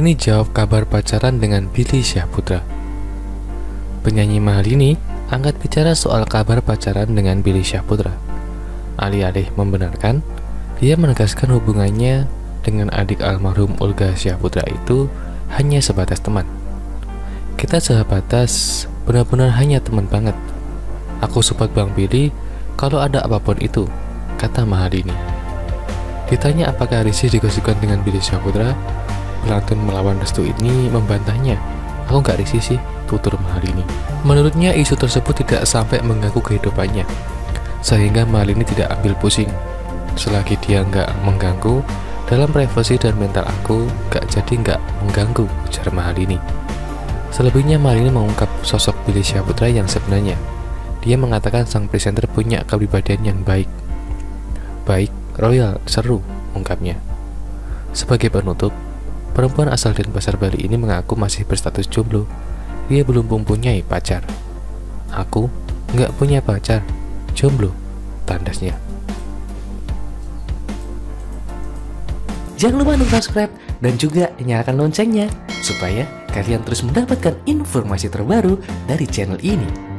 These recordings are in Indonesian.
Mahalini jawab kabar pacaran dengan Billy Syahputra. Penyanyi Mahalini angkat bicara soal kabar pacaran dengan Billy Syahputra. Alih-alih membenarkan, dia menegaskan hubungannya dengan adik almarhum Olga Syahputra itu hanya sebatas teman. Kita sebatas, benar-benar hanya teman banget. Aku support Bang Billy kalau ada apapun itu, kata Mahalini. Ditanya apakah risih digosipkan dengan Billy Syahputra, pelantun melawan restu ini membantahnya. Aku gak risih sih, tutur Mahalini. Menurutnya isu tersebut tidak sampai mengganggu kehidupannya, sehingga Mahalini tidak ambil pusing. Selagi dia gak mengganggu dalam privasi dan mental aku, gak jadi gak mengganggu, ujar Mahalini. Selebihnya Mahalini mengungkap sosok Billy Syahputra yang sebenarnya. Dia mengatakan sang presenter punya kepribadian yang baik, royal, seru, ungkapnya. Sebagai penutup, perempuan asal Denpasar, Bali ini mengaku masih berstatus jomblo. Dia belum mempunyai pacar. Aku nggak punya pacar, jomblo, tandasnya. Jangan lupa untuk subscribe dan juga nyalakan loncengnya supaya kalian terus mendapatkan informasi terbaru dari channel ini.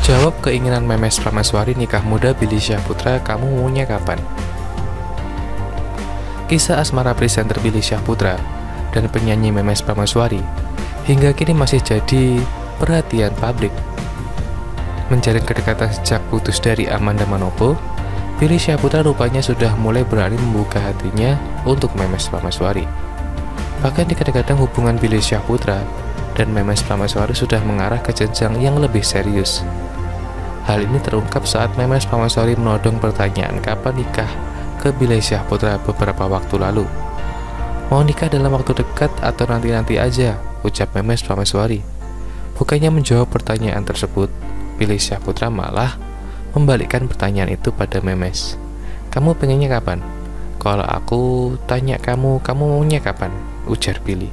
Jawab keinginan Memes Prameswari nikah muda Billy Syahputra, kamu maunya kapan? Kisah asmara presenter Billy Syahputra dan penyanyi Memes Prameswari hingga kini masih jadi perhatian publik. Menjalin kedekatan sejak putus dari Amanda Manopo, Billy Syahputra rupanya sudah mulai berani membuka hatinya untuk Memes Prameswari. Bahkan kadang-kadang hubungan Billy Syahputra dan Memes Prameswari sudah mengarah ke jenjang yang lebih serius. Hal ini terungkap saat Memes Prameswari menodong pertanyaan kapan nikah ke Billy Syahputra beberapa waktu lalu. Mau nikah dalam waktu dekat atau nanti-nanti aja, ucap Memes Prameswari. Bukannya menjawab pertanyaan tersebut, Billy Syahputra malah membalikkan pertanyaan itu pada Memes. Kamu pengennya kapan? Kalau aku tanya kamu maunya kapan? Ujar Billy.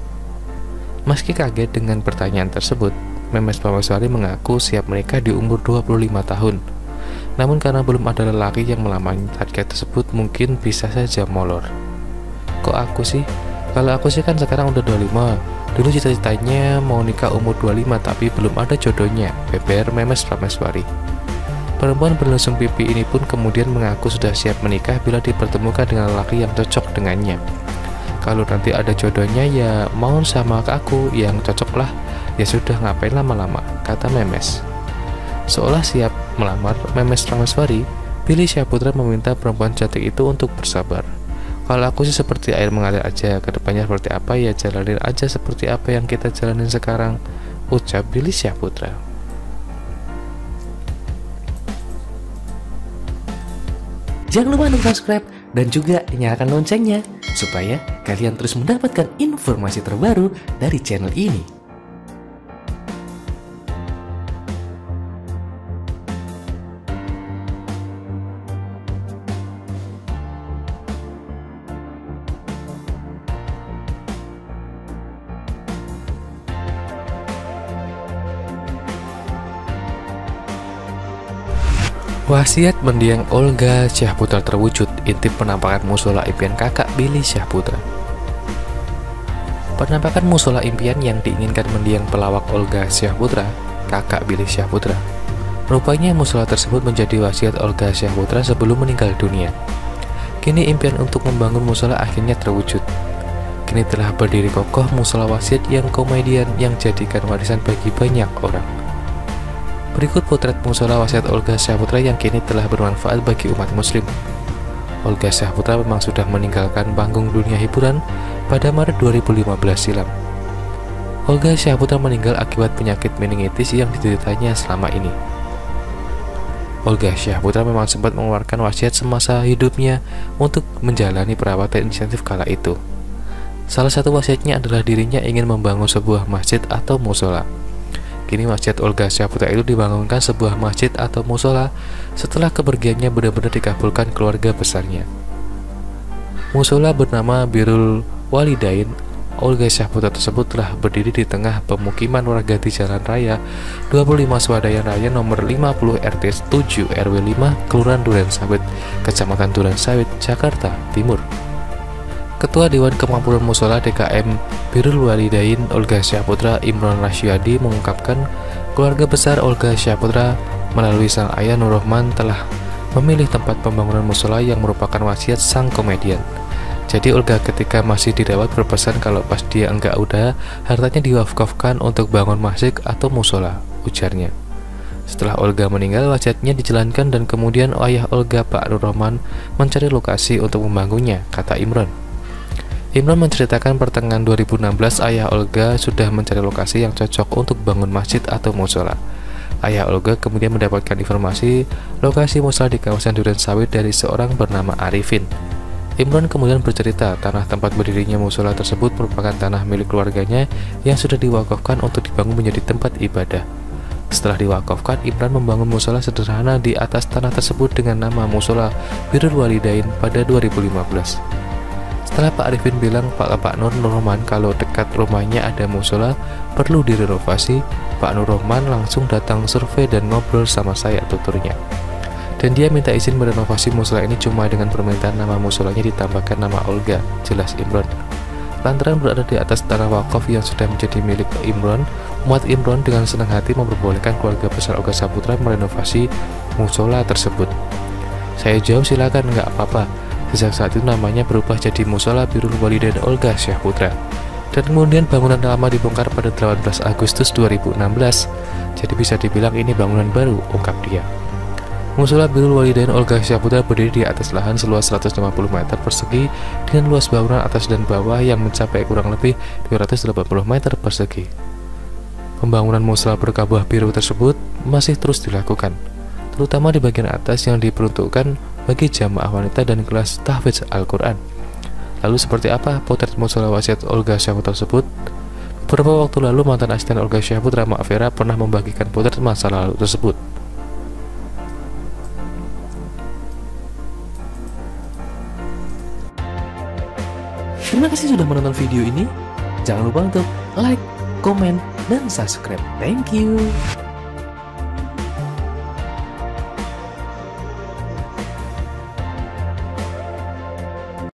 Meski kaget dengan pertanyaan tersebut, Memes Prameswari mengaku siap menikah di umur 25 tahun. Namun karena belum ada lelaki yang melamar target tersebut, mungkin bisa saja molor. Kok aku sih? Kalau aku sih kan sekarang udah 25. Dulu cita-citanya mau nikah umur 25 tapi belum ada jodohnya, beber Memes Prameswari. Perempuan berlusung pipi ini pun kemudian mengaku sudah siap menikah bila dipertemukan dengan lelaki yang cocok dengannya. Kalau nanti ada jodohnya ya mau sama aku yang cocok lah. Ya sudah, ngapain lama-lama, kata Memes. Seolah siap melamar Memes Prameswari, Billy Syahputra meminta perempuan cantik itu untuk bersabar. Kalau aku sih seperti air mengalir aja, kedepannya seperti apa ya jalanin aja seperti apa yang kita jalanin sekarang, ucap Billy Syahputra. Jangan lupa untuk subscribe dan juga nyalakan loncengnya supaya kalian terus mendapatkan informasi terbaru dari channel ini. Wasiat mendiang Olga Syahputra terwujud, intip penampakan musola impian kakak Billy Syahputra. Penampakan musola impian yang diinginkan mendiang pelawak Olga Syahputra, kakak Billy Syahputra. Rupanya musola tersebut menjadi wasiat Olga Syahputra sebelum meninggal dunia. Kini impian untuk membangun musola akhirnya terwujud. Kini telah berdiri kokoh musola wasiat yang komedian yang jadikan warisan bagi banyak orang. Berikut potret musola wasiat Olga Syahputra yang kini telah bermanfaat bagi umat muslim. Olga Syahputra memang sudah meninggalkan panggung dunia hiburan pada Maret 2015 silam. Olga Syahputra meninggal akibat penyakit meningitis yang dideritanya selama ini. Olga Syahputra memang sempat mengeluarkan wasiat semasa hidupnya untuk menjalani perawatan intensif kala itu. Salah satu wasiatnya adalah dirinya ingin membangun sebuah masjid atau musola. Kini wasiat Olga Syahputra itu dibangunkan sebuah masjid atau musola setelah kepergiannya benar-benar dikabulkan keluarga besarnya. Musola bernama Birrul Walidain Olga Syahputra tersebut telah berdiri di tengah pemukiman warga di Jalan Raya 25 Swadaya Raya nomor 50 RT 7 RW 5 Kelurahan Durensawit, Kecamatan Durensawit, Jakarta Timur. Ketua Dewan Kemakmuran Musola DKM Birrul Walidain Olga Syahputra Imron Rasyadi mengungkapkan keluarga besar Olga Syahputra melalui sang ayah Nur Rahman telah memilih tempat pembangunan musola yang merupakan wasiat sang komedian. Jadi Olga ketika masih dirawat berpesan kalau pas dia enggak udah, hartanya diwakafkan untuk bangun masjid atau musola, ujarnya. Setelah Olga meninggal, wasiatnya dijalankan dan kemudian ayah Olga Pak Nur Rahman mencari lokasi untuk membangunnya, kata Imron. Imron menceritakan pertengahan 2016 ayah Olga sudah mencari lokasi yang cocok untuk bangun masjid atau musola. Ayah Olga kemudian mendapatkan informasi lokasi musola di kawasan Durensawit dari seorang bernama Arifin. Imron kemudian bercerita tanah tempat berdirinya musola tersebut merupakan tanah milik keluarganya yang sudah diwakafkan untuk dibangun menjadi tempat ibadah. Setelah diwakafkan, Imron membangun musola sederhana di atas tanah tersebut dengan nama Musola Birrul Walidain pada 2015. Setelah Pak Arifin bilang Pak Nur Rahman kalau dekat rumahnya ada musola perlu direnovasi, Pak Nur Rahman langsung datang survei dan ngobrol sama saya, tuturnya. Dan dia minta izin merenovasi musola ini cuma dengan permintaan nama musolanya ditambahkan nama Olga, jelas Imron. Lantaran berada di atas tanah wakaf yang sudah menjadi milik Imron, umat Imron dengan senang hati memperbolehkan keluarga besar Olga Syahputra merenovasi musola tersebut. Saya jawab silakan, nggak apa-apa. Sejak saat itu namanya berubah jadi Musola Birrul Walidain Olga Syahputra. Dan kemudian bangunan lama dibongkar pada 18 Agustus 2016. Jadi bisa dibilang ini bangunan baru, ungkap dia. Musola Birrul Walidain Olga Syahputra berdiri di atas lahan seluas 150 meter persegi dengan luas bangunan atas dan bawah yang mencapai kurang lebih 280 meter persegi. Pembangunan musola berkabah biru tersebut masih terus dilakukan, terutama di bagian atas yang diperuntukkan bagi jamaah wanita dan kelas tahfidz Al-Quran. Lalu seperti apa potret musola wasiat Olga Syahputra tersebut? Beberapa waktu lalu mantan asisten Olga Syahputra, Mak Vera, pernah membagikan potret masa lalu tersebut. Terima kasih sudah menonton video ini. Jangan lupa untuk like, komen, dan subscribe. Thank you.